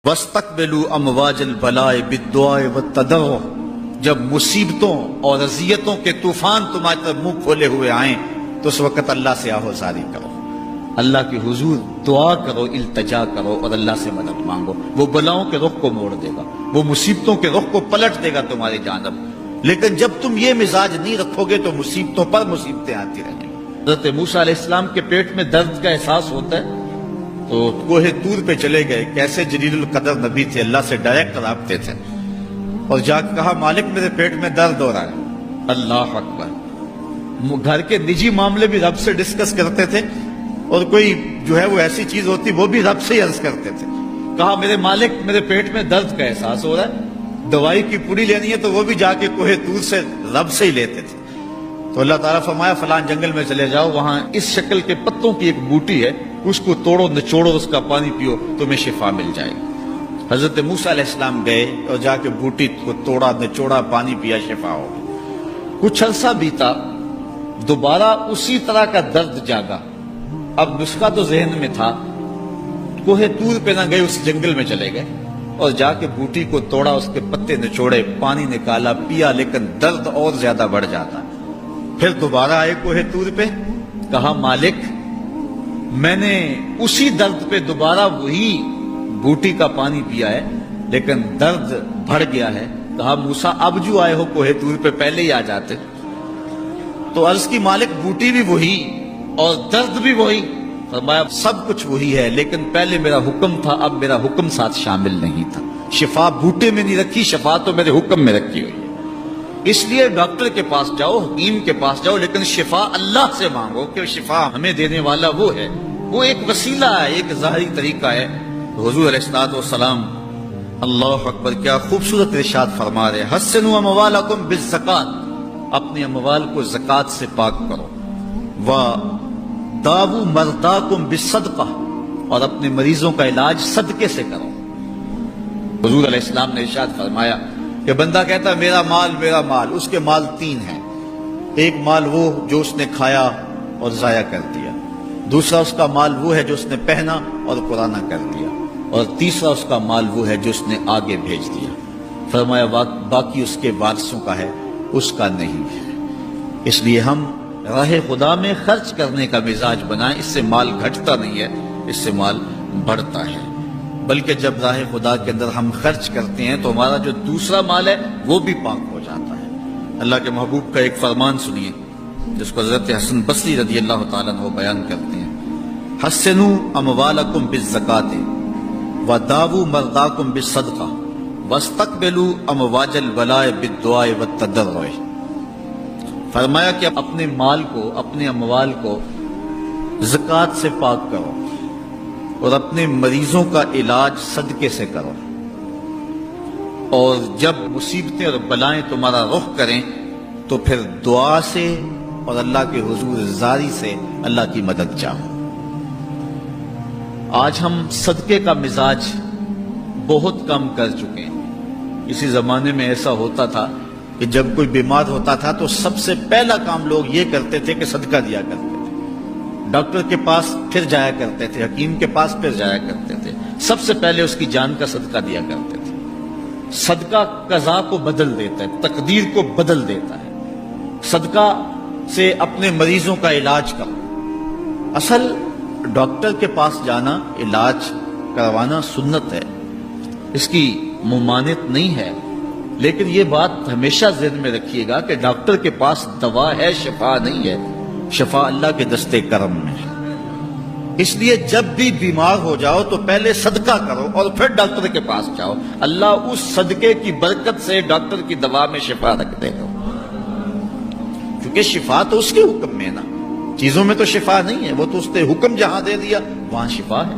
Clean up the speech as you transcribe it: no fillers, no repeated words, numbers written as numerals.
وَاسْتَقْبِلُوا أَمْوَاجَ الْبَلَاءِ بِالدُّعَاءِ وَالتَّضَرُّعِ، جب مصیبتوں اور اذیتوں کے طوفان تمہاری طرف منہ کھولے ہوئے آئیں تو اس وقت اللہ سے آہو زاری کرو، اللہ کی حضور دعا کرو، التجا کرو اور اللہ سے مدد مانگو۔ وہ بلاؤں کے رخ کو موڑ دے گا، وہ مصیبتوں کے رخ کو پلٹ دے گا تمہاری جانب۔ لیکن جب تم یہ مزاج نہیں رکھو گے تو مصیبتوں پر مصیبتیں آتی رہیں گی۔ حضرت موسیٰ علیہ السلام کے پیٹ میں درد کا احساس ہوتا ہے تو کوہ طور پہ چلے گئے، کیسے جلیل القدر نبی تھے، اللہ سے ڈائریکٹ رابطے تھے، اور جا کے کہا مالک میرے پیٹ میں درد ہو رہا ہے۔ اللہ اکبر۔ گھر کے نجی معاملے بھی رب سے ڈسکس کرتے تھے، اور کوئی جو ہے وہ ایسی چیز ہوتی وہ بھی رب سے ہی عرض کرتے تھے۔ کہا میرے مالک میرے پیٹ میں درد کا احساس ہو رہا ہے، دوائی کی پوری لینی ہے، تو وہ بھی جا کے کوہ طور سے رب سے ہی لیتے تھے۔ تو اللہ تعالیٰ فرمایا فلان جنگل میں چلے جاؤ، وہاں اس شکل کے پتوں کی ایک بوٹی ہے، اس کو توڑو نچوڑو، اس کا پانی پیو، تمہیں شفا مل جائے گی۔ حضرت موسیٰ علیہ السلام گئے اور جا کے بوٹی کو توڑا نچوڑا، پانی پیا، شفا ہو گئی۔ کچھ عرصہ بیتا، دوبارہ اسی طرح کا درد جاگا۔ اب نسخہ تو ذہن میں تھا، کوہ طور پہ نہ گئے، اس جنگل میں چلے گئے اور جا کے بوٹی کو توڑا، اس کے پتے نچوڑے، پانی نکالا، پیا، لیکن درد اور زیادہ بڑھ جاتا۔ پھر دوبارہ آئے کوہ طور پہ، کہا مالک میں نے اسی درد پہ دوبارہ وہی بوٹی کا پانی پیا ہے، لیکن درد بڑھ گیا ہے۔ کہا موسیٰ اب جو آئے ہو کوہ طور پہ پہلے ہی آ جاتے۔ تو عرض کی مالک بوٹی بھی وہی اور درد بھی وہی۔ فرمایا سب کچھ وہی ہے، لیکن پہلے میرا حکم تھا، اب میرا حکم ساتھ شامل نہیں تھا۔ شفا بوٹے میں نہیں رکھی، شفا تو میرے حکم میں رکھی ہوئی ہے۔ اس لیے ڈاکٹر کے پاس جاؤ، حکیم کے پاس جاؤ، لیکن شفا اللہ سے مانگو، کہ شفا ہمیں دینے والا وہ ہے۔ وہ ایک وسیلہ ہے، ایک ظاہری طریقہ ہے۔ حضور علیہ الصلوۃ والسلام اللہ اکبر کیا خوبصورت ارشاد فرما رہے ہیں، حسنوا اموالکم بالزکات، اپنے اموال کو زکات سے پاک کرو، وداووا مرضاکم بالصدقہ، اور اپنے مریضوں کا علاج صدقے سے کرو۔ حضور علیہ السلام نے ارشاد فرمایا کہ بندہ کہتا ہے میرا مال، اس کے مال تین ہیں۔ ایک مال وہ جو اس نے کھایا اور ضائع کر دیا، دوسرا اس کا مال وہ ہے جو اس نے پہنا اور پرانا کر دیا، اور تیسرا اس کا مال وہ ہے جو اس نے آگے بھیج دیا۔ فرمایا باقی اس کے وارثوں کا ہے، اس کا نہیں ہے۔ اس لیے ہم راہ خدا میں خرچ کرنے کا مزاج بنائیں، اس سے مال گھٹتا نہیں ہے، اس سے مال بڑھتا ہے۔ بلکہ جب راہ خدا کے اندر ہم خرچ کرتے ہیں تو ہمارا جو دوسرا مال ہے وہ بھی پاک ہو جاتا ہے۔ اللہ کے محبوب کا ایک فرمان سنیے جس کو حضرت حسن بصری رضی اللہ تعالیٰ عنہ بیان کرتے ہیں، حسنوا اموالکم بالزکاۃ وداووا مرضاکم بالصدقہ واستقبلوا امواج البلاء بالدعاء والتضرع۔ فرمایا کہ اپنے مال کو، اپنے اموال کو زکوٰۃ سے پاک کرو، اور اپنے مریضوں کا علاج صدقے سے کرو، اور جب مصیبتیں اور بلائیں تمہارا رخ کریں تو پھر دعا سے اور اللہ کے حضور زاری سے اللہ کی مدد چاہو۔ آج ہم صدقے کا مزاج بہت کم کر چکے ہیں۔ اسی زمانے میں ایسا ہوتا تھا کہ جب کوئی بیمار ہوتا تھا تو سب سے پہلا کام لوگ یہ کرتے تھے کہ صدقہ دیا کرتے تھے، ڈاکٹر کے پاس پھر جایا کرتے تھے، حکیم کے پاس پھر جایا کرتے تھے، سب سے پہلے اس کی جان کا صدقہ دیا کرتے تھے۔ صدقہ قضا کو بدل دیتا ہے، تقدیر کو بدل دیتا ہے۔ صدقہ سے اپنے مریضوں کا علاج کرو۔ اصل ڈاکٹر کے پاس جانا، علاج کروانا سنت ہے، اس کی ممانعت نہیں ہے، لیکن یہ بات ہمیشہ ذہن میں رکھیے گا کہ ڈاکٹر کے پاس دوا ہے، شفا نہیں ہے۔ شفا اللہ کے دستے کرم میں ہے۔ اس لیے جب بھی بیمار ہو جاؤ تو پہلے صدقہ کرو اور پھر ڈاکٹر کے پاس جاؤ، اللہ اس صدقے کی برکت سے ڈاکٹر کی دوا میں شفا رکھ دے گا، کیونکہ شفا تو اس کے حکم میں ہے نا، چیزوں میں تو شفا نہیں ہے، وہ تو اس نے حکم جہاں دے دیا وہاں شفا ہے۔